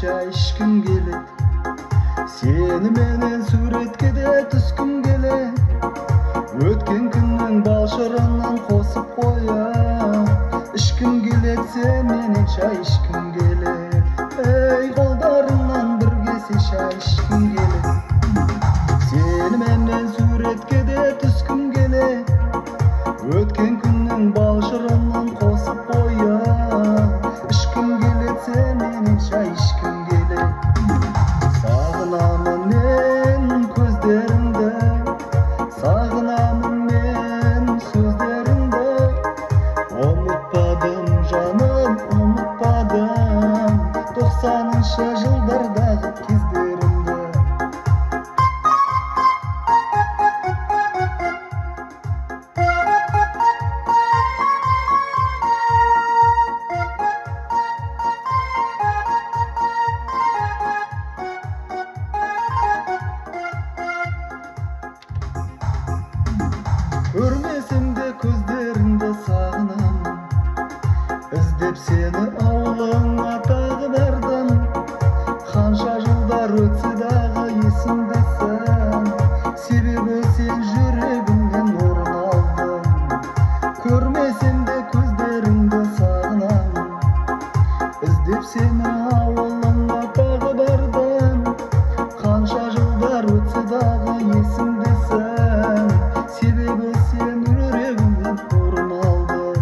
şaşkın gelet. Seni menen suretke de түскüm келет. Ötken күннің балшырынан қосып қоя. İçkім келет, sen menen çay içkім келет. Ey қолдарыңнан бір кесе шай ішкім келет. Seni menen suretke de түскім келет. Ötken күннің балшырынан қосып қоя. İçkім келет, sen menen çay içkім келет. Sağınamın men көздеріңді, сағынамын мен сөздеріңді. Ұмытпадым жаным, ұмытпадым 90-шы жылдардағы кездерімді. Көрмесем де көздеріңді сағынамын. Іздеп сені ауылыңа тағы бардым. Қанша жылдар өтсе дағы есімдесің. Себебі сен жүрегімнен орын алдың. Көрмесем де көздеріңді сағынамын. Іздеп сені ауылыңа тағы бардым. Қанша жылдар өтсе дағы есімдесің. Себебі сен жүрегімнен орын алдың.